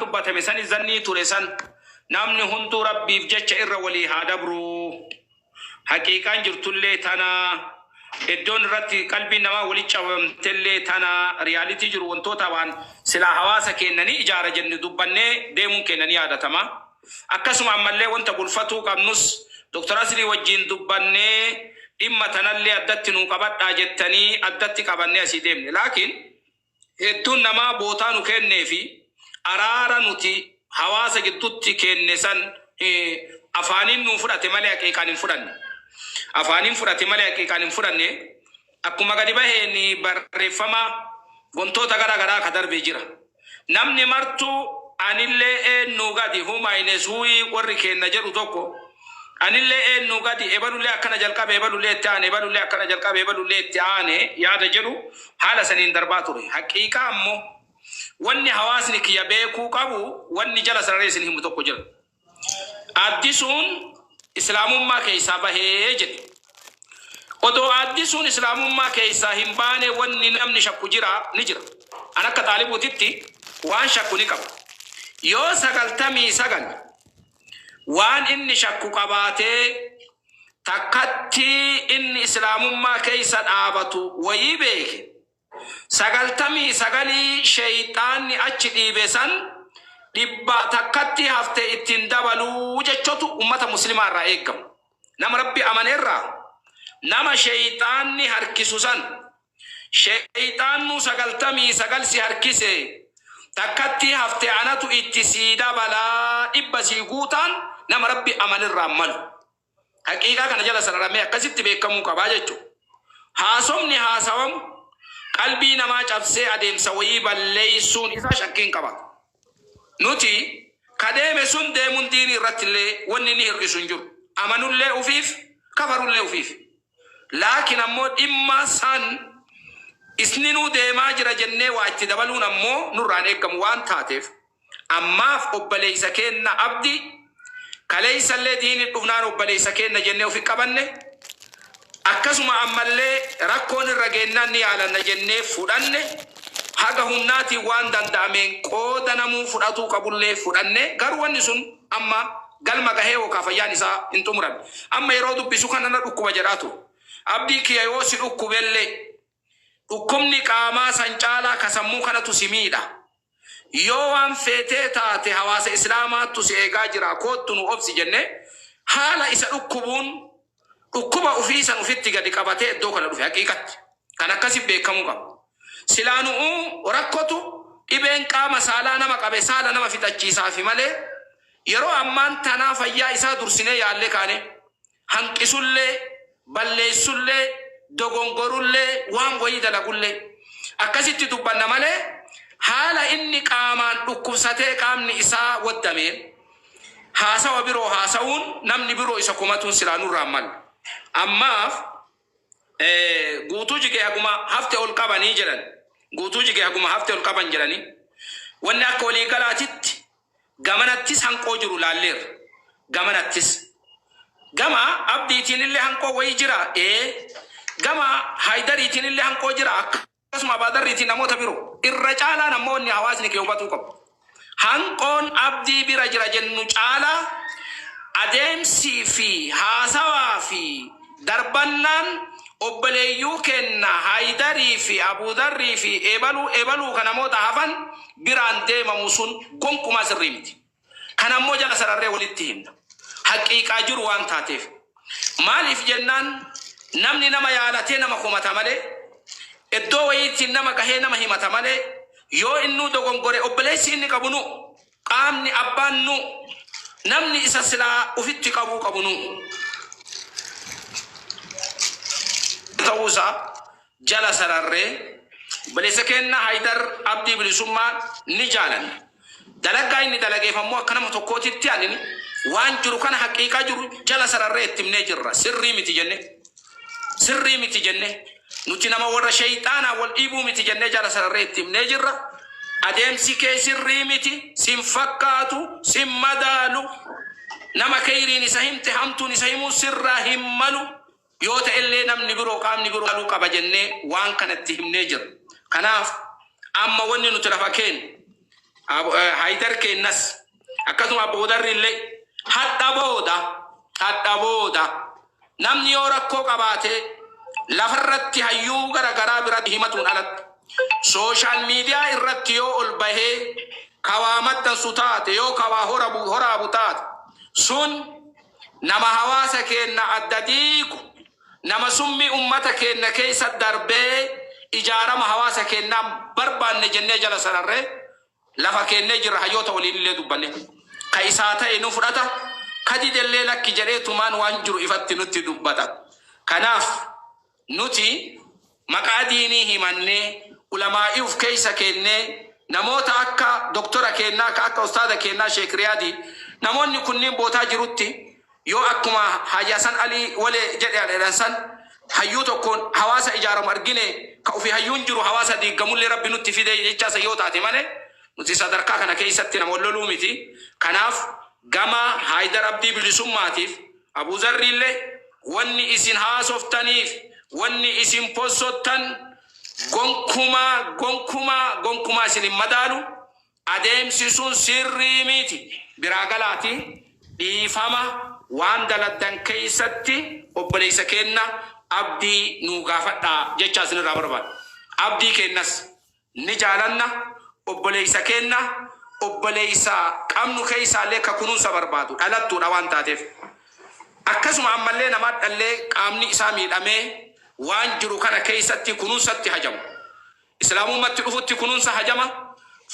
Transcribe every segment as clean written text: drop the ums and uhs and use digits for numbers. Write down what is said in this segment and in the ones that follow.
دبته مسني زني تورسان نامني هندو ربي بجتش إر ولي هذا برو حقيقة جرتولي تنا الدون رتي قلبي نما ولي شوام تلي تنا رياليتي جرو وانتو طبعا سلا حواسة كأنني إجارة جن دبنة ده ممكن أني هذا تما أكسم عمله وانت بولفتو كمنوس دكتور أسري وجين دبنة إما تنالي أدت نوكبات أجتني أدت كبنة سيدمني لكن الدون نما بوتانو كأنه في أرارا نتي حواسة جدتي كأنسان أفانين نفرت ملك كانوا فرن أفانين فرت ملك كانوا فرن أكما قريبه ني برفما وانتو تغرا غرا خدر بيجرا نمني مرتو أنيلة نوغادي هما ينسوي وركين نجرو توكو أنيلة نوغادي إبلو لي أكنا جلكا إبلو لي تاني إبلو لي أكنا جلكا إبلو لي تاني يا رجلو حالا سنين درباتوري حقيقة أمو واني حواسني كي يبيكو كابو واني جلس رئيسني هم توكو جل أديسون إسلام ما كيسا بهيجن ودو أديسون إسلام ما كيسا همباني واني نمني شكو جرا نجرا أنا كطالبو تتي وان شكو نكب يو سغل تمي سغل وان إني شكو قباتي تكتي إني إسلام ما كيسا آبتو ويبيك سغل تمي سغلي شيطاني أجدي بسان دبا تكتي هفته اتندبلو جچوتو أمة مسلمة رأيكم نما ربي أمانيرا نما شيطاني هركسوسان شيطانو سغل تمي سغل سي هركسي تكتي هفته أناتو اتسيدا بلا إبسي قوتان نما ربي أمانيرا ملو حقيقة كان جلس رمي قصد بيكمو كباجتو هاسومني هاسوم قلبي نما جبسي أدم سوي بالليسون إذا شكين كبا نوتي كديم سون ديمون ديني رتلي ونني هرقسون أمانو اللي أفيف كفروا اللي أفيف لكن أمو إما سان إسنينو ديما جرى جنة واجتدبلون أمو نوران إقام وان تاتف أما فأبليس كينا أبدي كليس اللي ديني الأفنان أبليس كينا جنة وفي كبنة أكسما أمالي ركون الرجيناني على نجنة فرانة haga hunnati wanda ndamen ko danamu fudatu kabulle fudanne garwani sun amma galma ga hewo ka fayani sa intumran amma yerodu bisukana na dukku bajaratu abdi ki ayo si dukku belle dukkumni qama sancala kasammu kana tusimida yo wan fete taate hawasa islama tusega jira ko tunu ofsi jenne hala isa dukkubun dukkuba ufisan ufitti gadi qabate do kana dufi haqiqat kana kasibbe kamuga silanu rakkotu iben qama sala nama qabe sala nama fitachiisa fi male yero amman tana fayya isa dursine yalle kane hanqisulle ballesulle dogongorulle wan goyi dalagulle akasitti dubbanna male hala inni qaman dukkubsate qamni isa waddame hasawa biro hasawun namni biro isa kumatun silanu ramal amma guutuji ke aguma hafte ol qabani jiran guutuji ke aguma hafte ol qaban jirani wanni akka wali galaatitti gamanattis hanqoo jiru laalleer gamanattis gama abdiitiin illee hanqoo wayi jira gama haydariitiin illee hanqoo jira akkasuma badarriitiin namoota biroo irra caalaa namoonni hawaasni kee hubatuu qabu hanqoon abdii bira jira jennu caalaa adeemsii fi haasawaa fi darbannaan obboleeyyuu kenna haydari fi abudarri fi ebalu kanamoota hafan biraan deemamu sun gonkumaa sirrii miti kanammoo jala sararree walitti himna haqiiqaa jiru waan taateef maaliif jennaan namni nama yaalatee nama kumata malee iddoo wayiitti nama gahee nama himata malee yoo innuu dogongore obboleessi inni qabnu qaamni abbaannu namni isa silaa ufitti qabnu tawusa jala sararre balesa kenna haydar abdi bilisumma ni jalan dalaga inni dalageefammo akkana tokkotitti anini waan jiru kana haqiiqa jiru jala sararre ittimne jirra sirri miti jenne nuti nama warra shaytaana wal ibu miti jenne jala sararre ittimne jirra adeemsi kee sirri miti sim fakkaatu sim madalu nama kayriin isa himte hamtuun isa himu sirra himmalu yoota illee namni biroo qaamni biroo qalu qaba jenne waan kanatti himne jira kanaaf amma wanni nuti lafa keen haydar kennas akkasuma boodarrillee hadha booda namni yoo rakkoo qabaate lafarratti hayyuu garagaraa biratti himatuun alatti social media irratti yoo ol bahee kawaa maxxansu taate yoo kawaa horaabu taate sun nama hawaasa keenna adda diigu nama summi ummata keenna keessa darbee ijaarama hawaasa keenna barbaanne jennee jala sararree lafa keenne jirra hayyoota waliin illee dubbanne ka isaa ta'e nu fudhata kadidellee lakki jedhee tumaan waan jiru ifatti nutti dubbata. Kanaaf nuti maqaa diinii himannee ulamaa'i uf keessa kennee namoota akka doktora kennaa akka ustaada kennaa Sheek Riyaadi namoonni kunniin bootaa jirutti yoo akkuma Hajjasan Ali wale jedhe san hayyuu tokkoon hawaasa ijaaramu argine ka ufi hayyuun jiru hawaasa diigamullee rabbi nutti fide jecha yoo taate malee nuti sadarkaa kana keessatti nama loluu miti. Kanaaf gama Haydar Abdii bilisummaatiif Abu Zarrillee wanni isin haasoftaniif wanni isin possottan gonkumaa isin madaalu adeemsi sun sirrii miti biraa galaati dhiifama waan daladdan keessatti obboleessa kenna abdii nu gaafadhaa jecha isin irraa barbaada. Abdii kennas ni jaalanna obboleessa kenna obboleessa qabnu keessaallee ka kunuunsa barbaadu dhalattuudha waan taateef akkasuma ammallee nama dhallee qaamni isaa miidhamee waan jiru kana keessatti kunuunsatti hajamu islaamummaatti dhufutti kunuunsa hajama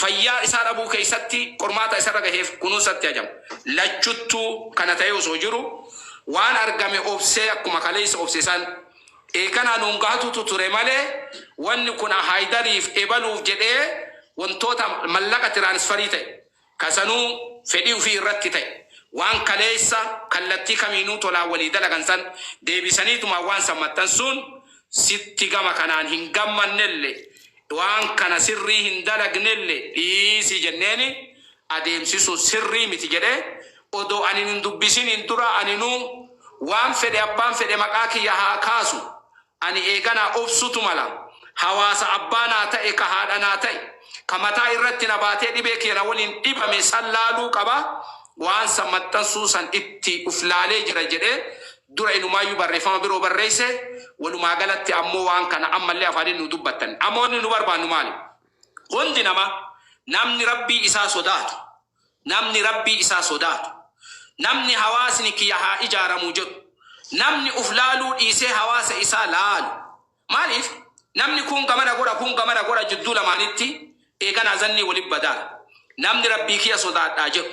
fayyaa isaa dhabuu keessatti qormaata isarra gaheef kunuunsatti hajamu lachuttuu kana ta'ee osoo jiru waan argame obsee akkuma kaleessa obsesan eekanaa nuun gaatutu ture malee wanni kun Haydariif ebaluuf jedhee wantoota mallaqa tiraansfarii ta'e kasanuu fedhii ofii irratti ta'e waan kaleessa kallattii kamiinuu tolaa walii dalagan san deebisaniituma waan sammattan sun sitti gama kanaan hin gammannelle waan kana sirrii hin dalagnelle dhiisii jenneeni adeemsisu sirrii miti jedhee odoo ani hin dubbisiniin dura aninuu waan fedhe abbaan fedhe maqaa kiyya haa kaasu ani eeganaa obsutu mala hawaasa abbaanaa ta'e ka haadhanaa ta'e kamataa irratti na baatee dhibee keena waliin dhibame sallaaluu qaba waan sammaxxansuu san itti uflaalee jira jedhee dura inumaayyuu barreeffama biroo barreesse walumaa galatti ammoo waan kana ammallee afaaniin nu dubbattan ammoonni nu barbaannu maali hundi namni rabbii isaa sodaatu namni hawaasni kiyya haa ijaaramu jedhu namni uflaaluu dhiisee hawaasa isaa laalu maaliif namni kun gamana godha jidduu lamaanitti eeganaa zanni waliin badaala namni rabbii kiyya sodaadhaa jedhu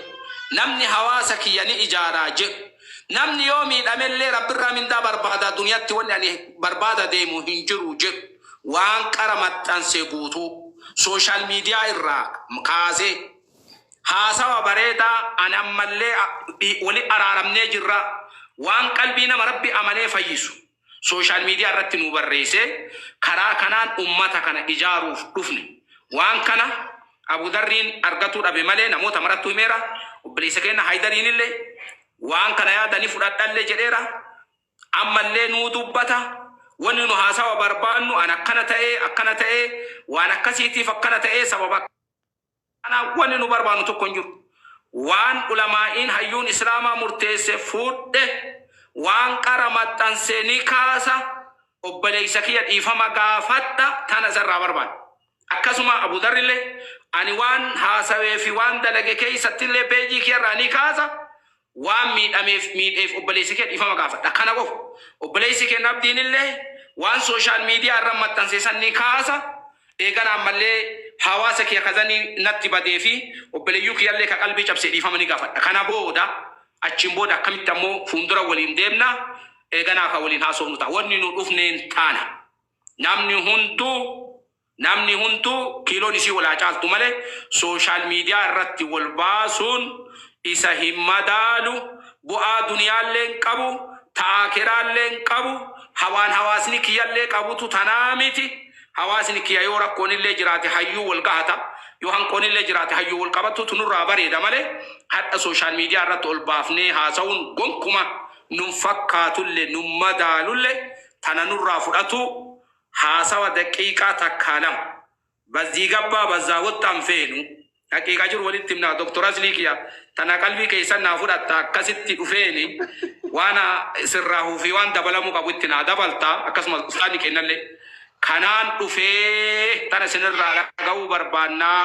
namni hawaasa kiyya ni ijaaraa jedhu namni yoo miidhamellee rabbirraa mindaa barbaada duniyaatti wanni ani barbaada deemu hin jiru jedhu waan qara maxxansee guutuu sooshaal miidiyaa irraa kaasee haasawa bareedaa ani ammallee wali araaramnee jirra waan qalbii nama rabbi amalee fayyisu sooshaal miidiyaa irratti nu barreesse karaa kanaan ummata kana ijaaruuf dhufne waan kana Abu Darriin argatu dhabe malee namoota marattu himeera obboleessa keenya Haydariin illee waan kana yaadanii fudhadhallee jedheera ammallee nu dubbata wanni nu haasawa barbaannu an akkana ta'ee waan akkasiitiif akkana ta'ee sababa kana wanni nu barbaannu tokko hin jiru waan ulamaa'iin hayyuun islaamaa murteesse fuudhe waan qara maxxansee ni kaasa obboleessa kiyya dhiifama gaafadha tana zarraa barbaanna akkasuma Abu Darrillee ani waan haasawee fi waan dalage keessattillee peejii kiyarraa ni kaasa waan miidheef obboleessi kee dhiifama gaafadha kana qofa obboleessi kee Abdiinillee waan sooshaal miidiyaa irra maxxanseessan ni kaasa eegana ammallee hawaasa kee kazanii natti badee fi obboleeyyuu kiyyallee ka qalbii cabsee dhiifama ni gaafadha kana booda achiin booda akkamitti ammoo fuuldura waliin deemna eeganaa ka waliin haasofnu ta'a wanni nu dhufneen taana namni hunduu kiiloon isii walaa caaltu malee sooshaal miidiyaa irratti wal baasuun isa hin madaalu bu'aa duniyaalleen qabu ta'aakiraalleen qabu hawaan hawaasni kiyyallee qabutu tanaa miti hawaasni kiyya yoo rakkoonillee jiraate hayyuu wal gahata yoo hanqoonillee jiraate hayyuu wal qabatu tunurraa bareeda malee hadha sooshaal miidiyaa irratti ol baafnee haasa'uun gonkuma nun fakkaatullee nun madaalullee tana nurraa fudhatu haasawa daqiiqaa takkaa lama bazzii gabbaa bazzaa wottaan feenu haqiiqa jiru walitti himna doktor Asliikiya tana qalbii keessan naa fudhatta akkasitti dhufeeni waana sirraahu fi waan dabalamu qabu itti naa dabalta akkasumas ustaani kennallee kanaan dhufee tana sinirraa dhaga'uu barbaannaa